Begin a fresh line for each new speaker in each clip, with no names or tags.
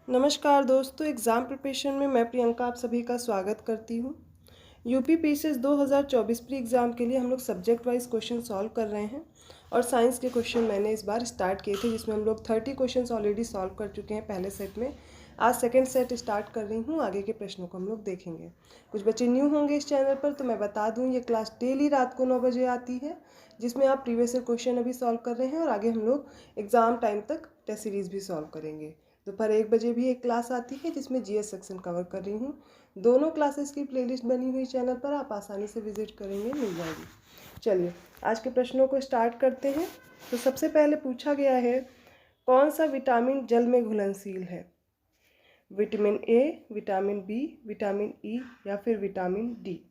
नमस्कार दोस्तों, exam preparation में मैं प्रियंका आप सभी का स्वागत करती हूँ। यूपी पीसीएस 2024 प्री एग्ज़ाम के लिए हम लोग सब्जेक्ट वाइज क्वेश्चन सॉल्व कर रहे हैं और साइंस के क्वेश्चन मैंने इस बार स्टार्ट किए थे, जिसमें हम लोग 30 क्वेश्चंस ऑलरेडी सॉल्व कर चुके हैं पहले सेट में। आज सेकंड सेट स्टार्ट कर रही हूँ, आगे के प्रश्नों को हम लोग देखेंगे। कुछ बच्चे न्यू होंगे इस चैनल पर तो मैं बता दूँ, ये क्लास डेली रात को 9 बजे आती है, जिसमें आप प्रीवियस ईयर क्वेश्चन अभी सॉल्व कर रहे हैं और आगे हम लोग एग्ज़ाम टाइम तक टेस्ट सीरीज़ भी सॉल्व करेंगे। दोपहर 1 बजे भी एक क्लास आती है जिसमें जीएस सेक्शन कवर कर रही हूँ। दोनों क्लासेस की प्लेलिस्ट बनी हुई चैनल पर, आप आसानी से विजिट करेंगे, मिल जाएगी। चलिए आज के प्रश्नों को स्टार्ट करते हैं। तो सबसे पहले पूछा गया है, कौन सा विटामिन जल में घुलनशील है? Vitamin A, vitamin B, vitamin E या फिर विटामिन डी।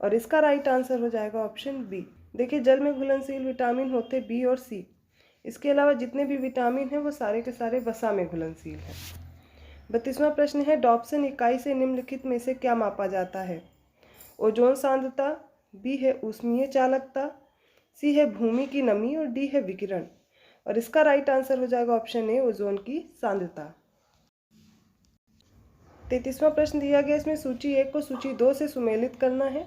और इसका राइट आंसर हो जाएगा ऑप्शन बी। देखिए, जल में घुलनशील विटामिन होते बी और सी। इसके अलावा जितने भी विटामिन हैं वो सारे के सारे वसा में घुलनशील हैं। 32वां प्रश्न है, डॉप्सन इकाई से निम्नलिखित में से क्या मापा जाता है? ओजोन सांद्रता, बी है ऊष्मीय चालकता, सी है भूमि की नमी और डी है विकिरण। और इसका राइट आंसर हो जाएगा ऑप्शन ए, ओजोन की सांद्रता। 33वां प्रश्न दिया गया, इसमें सूची 1 को सूची 2 से सुमेलित करना है।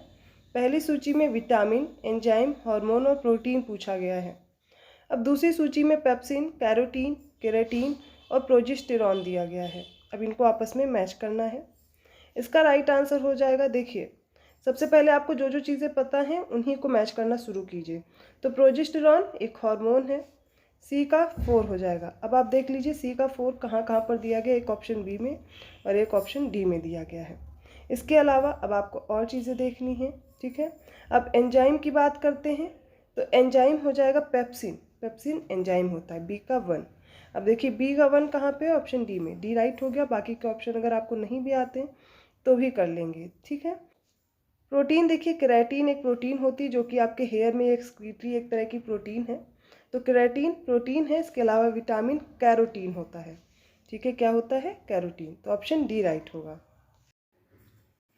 पहली सूची में विटामिन, एंजाइम, हार्मोन और प्रोटीन पूछा गया है। अब दूसरी सूची में पेप्सिन, कैरोटीन, केराटिन और प्रोजेस्टेरॉन दिया गया है। अब इनको आपस में मैच करना है। इसका राइट आंसर हो जाएगा, देखिए सबसे पहले आपको जो जो चीज़ें पता हैं उन्हीं को मैच करना शुरू कीजिए। तो प्रोजेस्टेरॉन एक हार्मोन है, सी का 4 हो जाएगा। अब आप देख लीजिए सी का 4 कहाँ कहाँ पर दिया गया, एक ऑप्शन बी में और एक ऑप्शन डी में दिया गया है। इसके अलावा अब आपको और चीज़ें देखनी हैं, ठीक है। अब एंजाइम की बात करते हैं, तो एंजाइम हो जाएगा पेप्सिन। पेप्सिन एंजाइम होता है, बी का 1। अब देखिए बी का 1 कहाँ पे है, ऑप्शन डी में। डी राइट हो गया। बाकी के ऑप्शन अगर आपको नहीं भी आते तो भी कर लेंगे, ठीक है। प्रोटीन देखिए, केराटिन एक प्रोटीन होती है जो कि आपके हेयर में एक्सक्रीटरी एक तरह की प्रोटीन है, तो केराटिन प्रोटीन है। इसके अलावा विटामिन कैरोटीन होता है, ठीक है। क्या होता है? कैरोटीन। तो ऑप्शन डी राइट होगा।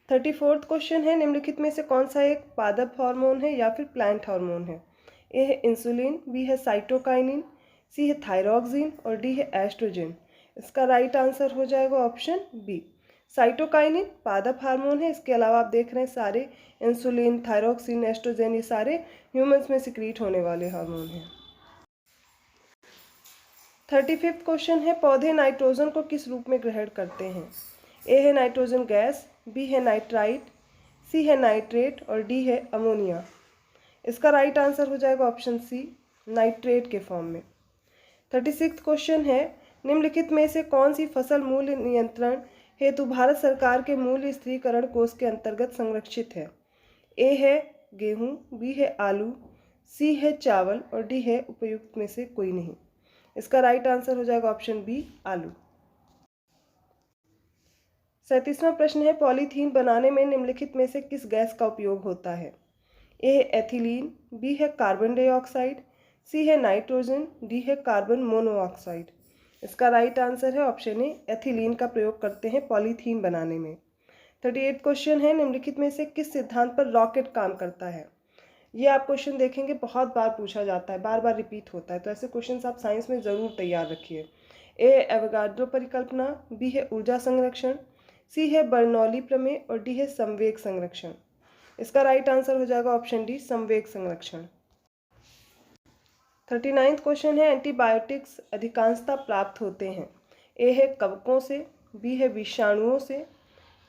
34वां क्वेश्चन है, निम्नलिखित में से कौन सा एक पादप हार्मोन है या फिर प्लांट हार्मोन है? ए है इंसुलिन, बी है साइटोकाइनिन, सी है थायरॉक्सिन और डी है एस्ट्रोजन। इसका राइट आंसर हो जाएगा ऑप्शन बी, साइटोकाइनिन पादप हार्मोन है। इसके अलावा आप देख रहे हैं सारे इंसुलिन, थायरॉक्सिन, एस्ट्रोजन ये सारे ह्यूमंस में सिक्रीट होने वाले हार्मोन हैं। 35वां क्वेश्चन है, पौधे नाइट्रोजन को किस रूप में ग्रहण करते हैं? ए है नाइट्रोजन गैस, बी है नाइट्राइट, सी है नाइट्रेट और डी है अमोनिया। इसका राइट आंसर हो जाएगा ऑप्शन सी, नाइट्रेट के फॉर्म में। 36वां क्वेश्चन है, निम्नलिखित में से कौन सी फसल मूल्य नियंत्रण हेतु भारत सरकार के मूल्य स्थिरीकरण कोष के अंतर्गत संरक्षित है? ए है गेहूं, बी है आलू, सी है चावल और डी है उपयुक्त में से कोई नहीं। इसका राइट आंसर हो जाएगा ऑप्शन बी, आलू। 37वां प्रश्न है, पॉलीथीन बनाने में निम्नलिखित में से किस गैस का उपयोग होता है? ए है एथिलीन, बी है कार्बन डाइऑक्साइड, सी है नाइट्रोजन, डी है कार्बन मोनोऑक्साइड। इसका राइट आंसर है ऑप्शन ए, एथिलीन का प्रयोग करते हैं पॉलीथीन बनाने में। 38 क्वेश्चन है, निम्नलिखित में से किस सिद्धांत पर रॉकेट काम करता है? ये आप क्वेश्चन देखेंगे बहुत बार पूछा जाता है, बार बार रिपीट होता है, तो ऐसे क्वेश्चन आप साइंस में ज़रूर तैयार रखिए। ए एवोगाड्रो परिकल्पना, बी है ऊर्जा संरक्षण, सी है बर्नौली प्रमेय और डी है संवेग संरक्षण। इसका राइट आंसर हो जाएगा ऑप्शन डी, संवेग संरक्षण। 39वां क्वेश्चन है, एंटीबायोटिक्स अधिकांशतः प्राप्त होते हैं? ए है कवकों से, बी है विषाणुओं से,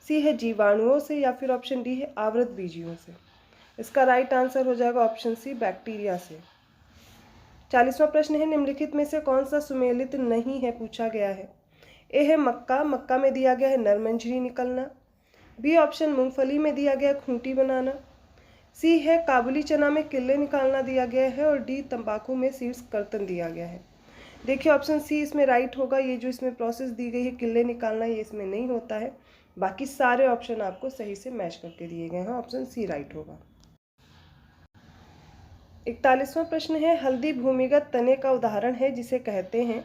सी है जीवाणुओं से या फिर ऑप्शन डी है आवृत बीजियों से। इसका राइट आंसर हो जाएगा ऑप्शन सी, बैक्टीरिया से। 40वां प्रश्न है, निम्नलिखित में से कौन सा सुमेलित नहीं है पूछा गया है? ए है मक्का, मक्का में दिया गया है नरमंजरी निकलना, बी ऑप्शन मूंगफली में दिया गया खूंटी बनाना, सी है काबुली चना में किल्ले निकालना दिया गया है और डी तंबाकू में सीड्स कर्तन दिया गया है। देखिए ऑप्शन सी इसमें राइट होगा। ये जो इसमें प्रोसेस दी गई है किल्ले निकालना, ये इसमें नहीं होता है। बाकी सारे ऑप्शन आपको सही से मैच करके दिए गए हैं, ऑप्शन सी राइट होगा। 41वां प्रश्न है, हल्दी भूमिगत तने का उदाहरण है जिसे कहते हैं?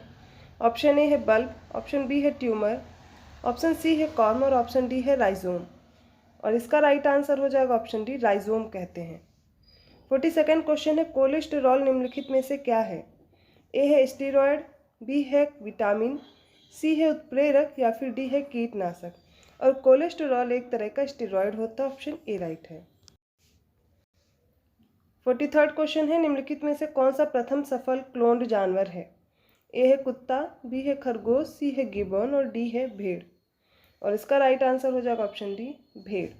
ऑप्शन ए है बल्ब, ऑप्शन बी है ट्यूमर, ऑप्शन सी है कॉर्म और ऑप्शन डी है राइजोम। और इसका राइट आंसर हो जाएगा ऑप्शन डी, राइजोम कहते हैं। 42वां क्वेश्चन है, कोलेस्टेरॉल निम्नलिखित में से क्या है? ए है स्टीरॉयड, बी है विटामिन, सी है उत्प्रेरक या फिर डी है कीटनाशक। और कोलेस्टेरॉल एक तरह का स्टेरॉयड होता है, ऑप्शन ए राइट है। 43rd क्वेश्चन है, निम्नलिखित में से कौन सा प्रथम सफल क्लोन्ड जानवर है? ए है कुत्ता, बी है खरगोश, सी है गिबन और डी है भेड़। और इसका राइट आंसर हो जाएगा ऑप्शन डी भेड़।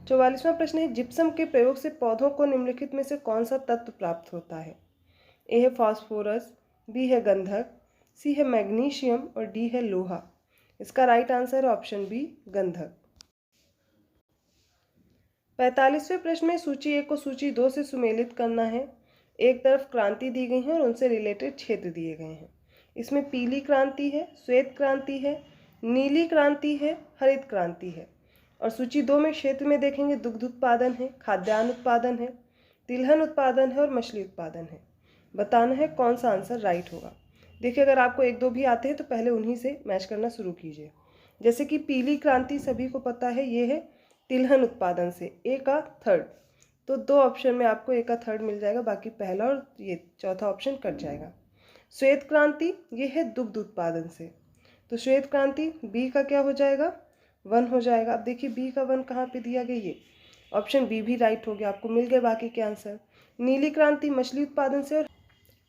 44वां प्रश्न है, जिप्सम के प्रयोग से पौधों को निम्नलिखित में से कौन सा तत्व प्राप्त होता है? ए है फास्फोरस, बी है गंधक, सी है मैग्नीशियम और डी है लोहा। इसका राइट आंसर है ऑप्शन बी गंधक। 45वें प्रश्न में सूची 1 को सूची 2 से सुमेलित करना है। एक तरफ क्रांति दी गई है और उनसे रिलेटेड क्षेत्र दिए गए हैं। इसमें पीली क्रांति है, श्वेत क्रांति है, नीली क्रांति है, हरित क्रांति है। और सूची 2 में क्षेत्र में देखेंगे दुग्ध उत्पादन है, खाद्यान्न उत्पादन है, तिलहन उत्पादन है और मछली उत्पादन है। बताना है कौन सा आंसर राइट होगा। देखिए, अगर आपको 1 2 भी आते हैं तो पहले उन्हीं से मैच करना शुरू कीजिए। जैसे कि पीली क्रांति सभी को पता है, ये है तिलहन उत्पादन से, ए का थर्ड। तो 2 ऑप्शन में आपको ए का थर्ड मिल जाएगा, बाकी पहला और ये चौथा ऑप्शन कट जाएगा। श्वेत क्रांति ये है दुग्ध उत्पादन से, तो श्वेत क्रांति बी का क्या हो जाएगा 1 हो जाएगा। अब देखिए बी का 1 कहाँ पे दिया गया, ये ऑप्शन बी भी राइट हो गया, आपको मिल गए बाकी के आंसर। नीली क्रांति मछली उत्पादन से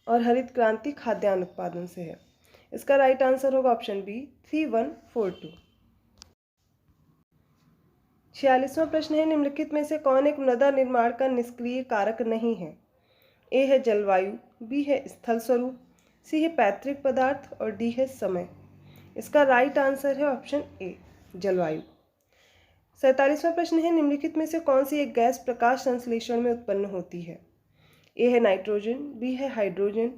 और हरित क्रांति खाद्यान्न उत्पादन से है। इसका राइट आंसर होगा ऑप्शन बी 3142। 46वां प्रश्न है, निम्नलिखित में से कौन एक मृदा निर्माण का निष्क्रिय कारक नहीं है? ए है जलवायु, बी है स्थल स्वरूप, सी है पैतृक पदार्थ और डी है समय। इसका राइट आंसर है ऑप्शन ए जलवायु। 47वां प्रश्न है, निम्नलिखित में से कौन सी एक गैस प्रकाश संश्लेषण में उत्पन्न होती है? ए है नाइट्रोजन, बी है हाइड्रोजन,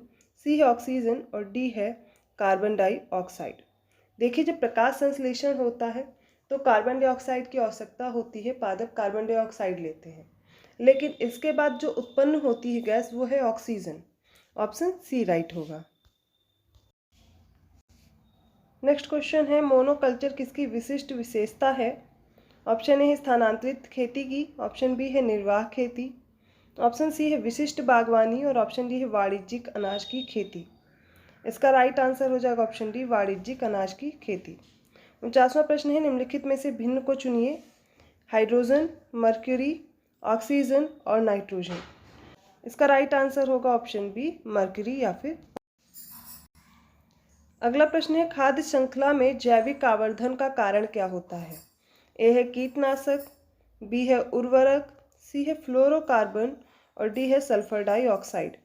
सी है ऑक्सीजन और डी है कार्बन डाइऑक्साइड। देखिए, जब प्रकाश संश्लेषण होता है तो कार्बन डाइऑक्साइड की आवश्यकता होती है, पादप कार्बन डाइऑक्साइड लेते हैं, लेकिन इसके बाद जो उत्पन्न होती है गैस वो है ऑक्सीजन। ऑप्शन सी राइट होगा। नेक्स्ट क्वेश्चन है, मोनोकल्चर किसकी विशिष्ट विशेषता है? ऑप्शन ए है स्थानांतरित खेती की, ऑप्शन बी है निर्वाह खेती, ऑप्शन सी है विशिष्ट बागवानी और ऑप्शन डी है वाणिज्यिक अनाज की खेती। इसका राइट आंसर हो जाएगा ऑप्शन डी वाणिज्यिक अनाज की खेती। 49वां प्रश्न है, निम्नलिखित में से भिन्न को चुनिए। हाइड्रोजन, मर्क्यूरी, ऑक्सीजन और नाइट्रोजन। इसका राइट आंसर होगा ऑप्शन बी मर्क्यूरी या फिर। अगला प्रश्न है, खाद्य श्रृंखला में जैविक आवर्धन का कारण क्या होता है? ए है कीटनाशक, बी है उर्वरक, सी है फ्लोरोकार्बन और डी है सल्फर डाइऑक्साइड।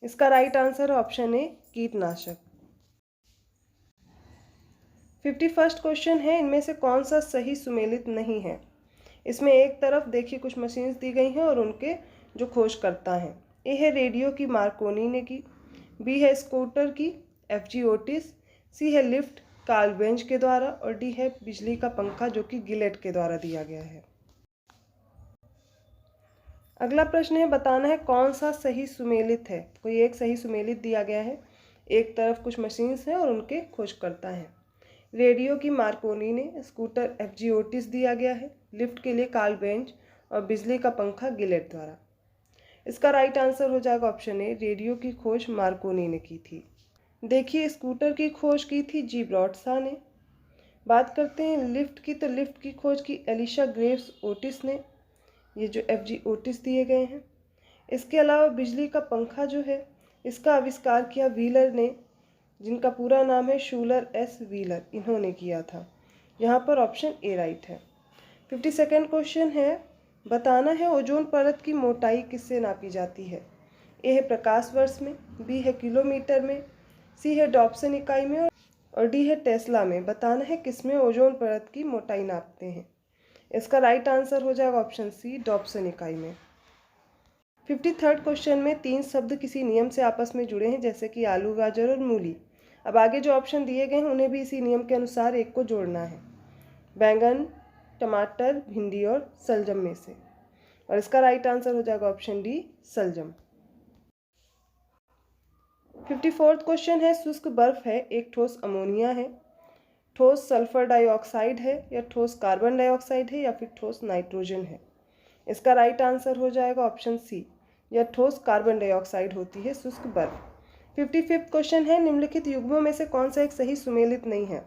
इसका राइट आंसर है ऑप्शन ए कीटनाशक। 51st क्वेश्चन है, इनमें से कौन सा सही सुमेलित नहीं है? इसमें एक तरफ देखिए कुछ मशीन्स दी गई हैं और उनके जो खोज करता है। ए है रेडियो की मार्कोनी ने की, बी है स्कूटर की एफजी ओटिस, सी है लिफ्ट कार्ल बेंच के द्वारा और डी है बिजली का पंखा जो कि गिलेट के द्वारा दिया गया है। अगला प्रश्न है, बताना है कौन सा सही सुमेलित है। कोई एक सही सुमेलित दिया गया है, एक तरफ कुछ मशीन्स हैं और उनके खोज करता है। रेडियो की मार्कोनी ने, स्कूटर एफजी ओटिस दिया गया है, लिफ्ट के लिए कार्ल बेंच और बिजली का पंखा गिलेट द्वारा। इसका राइट आंसर हो जाएगा ऑप्शन ए रेडियो की खोज मार्कोनी ने की थी। देखिए, स्कूटर की खोज की थी जी ब्रॉडशॉ ने। बात करते हैं लिफ्ट की, तो लिफ्ट की खोज की एलिशा ग्रेव्स ओटिस ने, ये जो एफजी ओटिस दिए गए हैं। इसके अलावा बिजली का पंखा जो है इसका आविष्कार किया व्हीलर ने, जिनका पूरा नाम है शूलर एस व्हीलर, इन्होंने किया था। यहाँ पर ऑप्शन ए राइट है। 52nd क्वेश्चन है, बताना है ओजोन परत की मोटाई किससे नापी जाती है? ए है प्रकाश वर्ष में, बी है किलोमीटर में, सी है डॉप्सन इकाई में और डी है टेस्ला में। बताना है किसमें ओजोन परत की मोटाई नापते हैं। इसका राइट आंसर हो जाएगा ऑप्शन सी डॉप्सन इकाई में। 53rd क्वेश्चन में 3 शब्द किसी नियम से आपस में जुड़े हैं, जैसे कि आलू, गाजर और मूली। अब आगे जो ऑप्शन दिए गए हैं उन्हें भी इसी नियम के अनुसार एक को जोड़ना है, बैंगन, टमाटर, भिंडी और सलजम में से। और इसका राइट आंसर हो जाएगा ऑप्शन डी सलजम। 54th क्वेश्चन है, शुष्क बर्फ है, एक ठोस अमोनिया है, ठोस सल्फर डाइऑक्साइड है या ठोस कार्बन डाइऑक्साइड है या फिर ठोस नाइट्रोजन है। इसका राइट आंसर हो जाएगा ऑप्शन सी, या ठोस कार्बन डाइऑक्साइड होती है शुष्क बर्फ। 55वां क्वेश्चन है, निम्नलिखित युग्मों में से कौन सा एक सही सुमेलित नहीं है?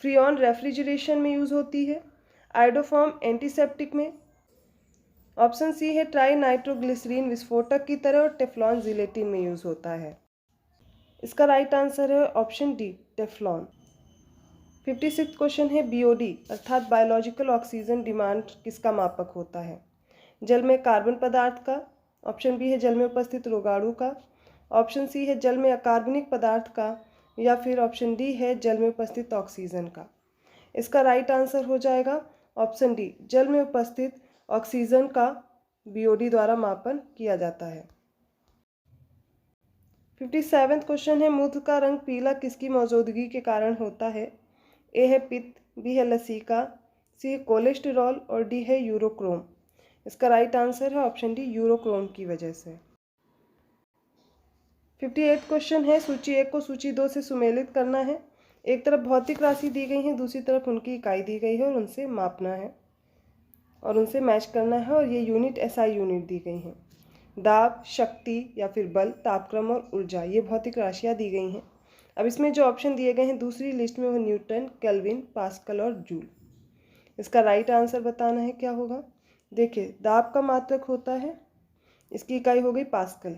फ्रीऑन रेफ्रिजरेशन में यूज़ होती है, आयोडोफॉर्म एंटीसेप्टिक में, ऑप्शन सी है ट्राई नाइट्रोग्लिसरीन विस्फोटक की तरह, और टेफ्लॉन जिलेटिन में यूज़ होता है। इसका राइट आंसर है ऑप्शन डी, टेफ्लॉन। 56वां क्वेश्चन है, बीओडी अर्थात बायोलॉजिकल ऑक्सीजन डिमांड किसका मापक होता है? जल में कार्बन पदार्थ का, ऑप्शन बी है जल में उपस्थित रोगाणु का, ऑप्शन सी है जल में अकार्बनिक पदार्थ का, या फिर ऑप्शन डी है जल में उपस्थित ऑक्सीजन का। इसका राइट आंसर हो जाएगा ऑप्शन डी, जल में उपस्थित ऑक्सीजन का बीओडी द्वारा मापन किया जाता है। 57वां क्वेश्चन है, मूत्र का रंग पीला किसकी मौजूदगी के कारण होता है? ए है पित्त, बी है लसीका, सी है कोलेस्टेरॉल, और डी है यूरोक्रोम। इसका राइट आंसर है ऑप्शन डी, यूरोक्रोम की वजह से। 58वां क्वेश्चन है, सूची 1 को सूची 2 से सुमेलित करना है। एक तरफ भौतिक राशि दी गई है, दूसरी तरफ उनकी इकाई दी गई है और उनसे मापना है और उनसे मैच करना है, और ये यूनिट एसआई यूनिट दी गई हैं। दाब, शक्ति या फिर बल, तापक्रम और ऊर्जा, ये भौतिक राशियाँ दी गई हैं। अब इसमें जो ऑप्शन दिए गए हैं दूसरी लिस्ट में, वो न्यूटन, केल्विन, पास्कल और जूल। इसका राइट आंसर बताना है क्या होगा। देखिए, दाब का मात्रक होता है, इसकी इकाई हो गई पास्कल।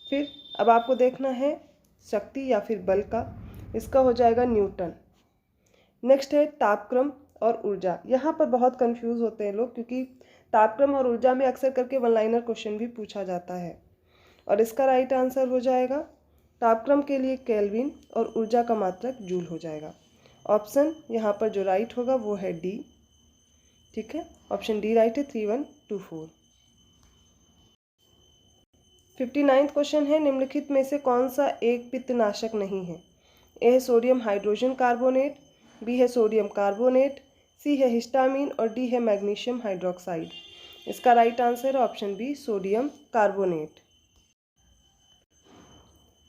फिर अब आपको देखना है शक्ति या फिर बल का, इसका हो जाएगा न्यूटन। नेक्स्ट है तापक्रम और ऊर्जा। यहाँ पर बहुत कंफ्यूज होते हैं लोग, क्योंकि तापक्रम और ऊर्जा में अक्सर करके वन लाइनर क्वेश्चन भी पूछा जाता है। और इसका राइट आंसर हो जाएगा तापक्रम के लिए केल्विन और ऊर्जा का मात्रक जूल हो जाएगा। ऑप्शन यहाँ पर जो राइट होगा वो है डी। ठीक है, ऑप्शन डी राइट है, 3124। 59वां क्वेश्चन है, निम्नलिखित में से कौन सा एक पित्तनाशक नहीं है? ए है सोडियम हाइड्रोजन कार्बोनेट, बी है सोडियम कार्बोनेट, सी है हिस्टामीन, और डी है मैग्नीशियम हाइड्रोक्साइड। इसका राइट आंसर है ऑप्शन बी, सोडियम कार्बोनेट।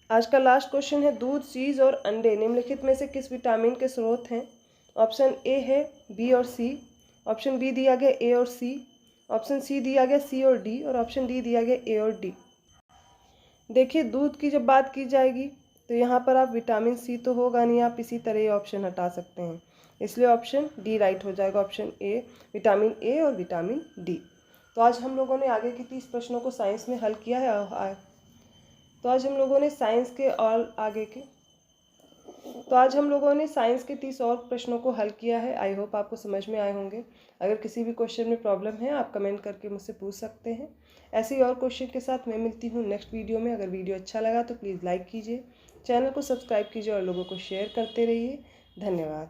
आज का लास्ट क्वेश्चन है, दूध, चीज़ और अंडे निम्नलिखित में से किस विटामिन के स्रोत हैं? ऑप्शन ए है बी और सी, ऑप्शन बी दिया गया ए और सी, ऑप्शन सी दिया गया सी और डी, और ऑप्शन डी दिया गया ए और डी। देखिए, दूध की जब बात की जाएगी तो यहाँ पर आप विटामिन सी तो होगा नहीं, आप इसी तरह ये ऑप्शन हटा सकते हैं, इसलिए ऑप्शन डी राइट हो जाएगा, ऑप्शन ए, विटामिन ए और विटामिन डी। तो आज हम लोगों ने आगे के 30 प्रश्नों को साइंस में हल किया है। तो आज हम लोगों ने साइंस के 30 और प्रश्नों को हल किया है। आई होप आपको समझ में आए होंगे। अगर किसी भी क्वेश्चन में प्रॉब्लम है, आप कमेंट करके मुझसे पूछ सकते हैं। ऐसे ही और क्वेश्चन के साथ मैं मिलती हूँ नेक्स्ट वीडियो में। अगर वीडियो अच्छा लगा तो प्लीज़ लाइक कीजिए, चैनल को सब्सक्राइब कीजिए और लोगों को शेयर करते रहिए। धन्यवाद।